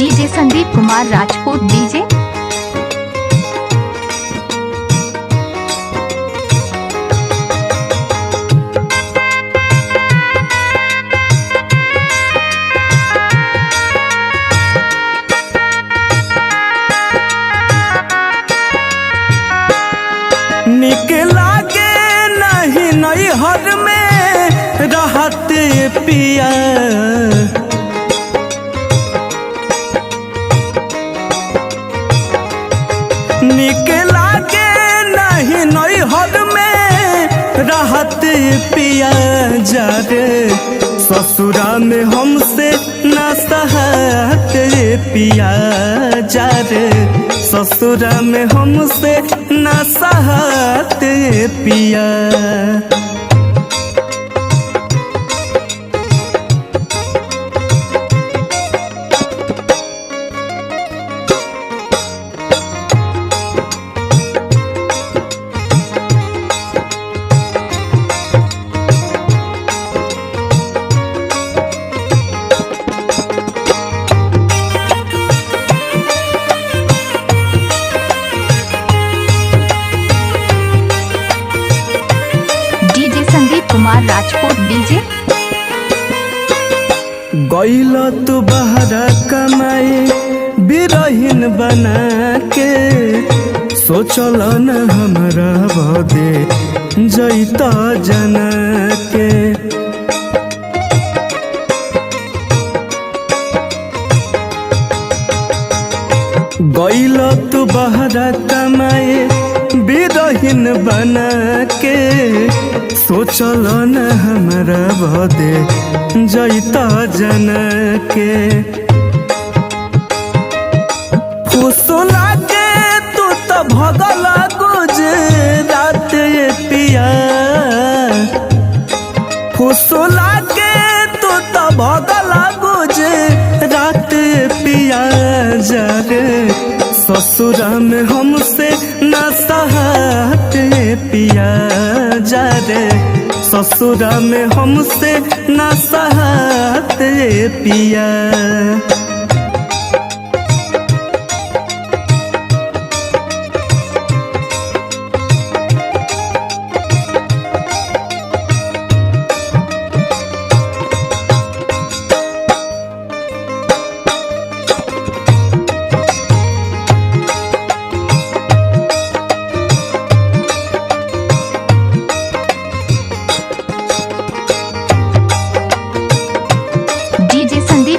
DJ Sandeep Kumar Rajput DJ. निकला के नहीं नई हर में रहते पिया, निकला के नहीं नई हर में रहते पिया जा रे ससुरा में हमसे न सहते पिया जा रे ससुरा में हमसे न सहते पिया। कुमार राजपूत डीजे। गइल तू बहरा कमाई बिरहीन बना के, सोचल न हमरा बदे जैता जना के। गइल तू बहरा कमाई बिरहीन बना के, सोचल न हमरा बदे जैता जना के। फुसला के तू तो भगल गुजरात पिया, फुसला के तू तो भगल गुजरात पिया जा रे ससुरा में हमसे न सहते पिया जा रे ससुरा में हमसे न सहते पिया।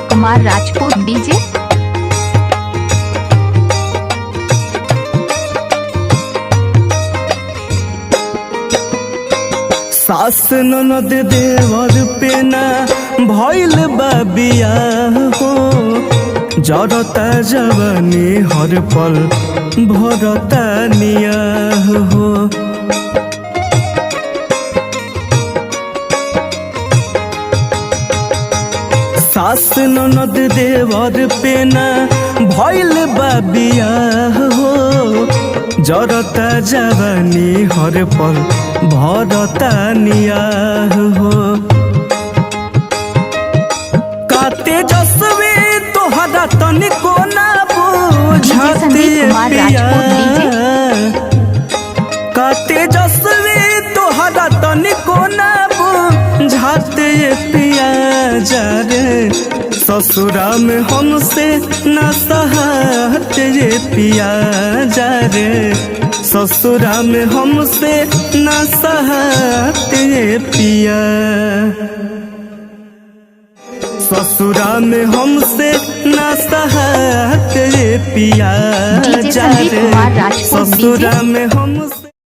कुमार राजपूत डीजे। सास ननद देवर पेना भइल बाबिया हो, जरता जवानी हर पल भरता निया हो। सास ननद देवर पेना भइल बाबिया हो, जरता जवानी हर पल भरता निया हो। काते जसवे तोहरा तनिको ना बुझाते पिया, काते जसवे तोहरा तनिको ना बुझाते पिया जा रे ससुरा में हमसे न सहते पिया जा रे ससुरा में हमसे न सहते पिया। ससुरा में हमसे न सहते पिया जा रे ससुरा में हमसे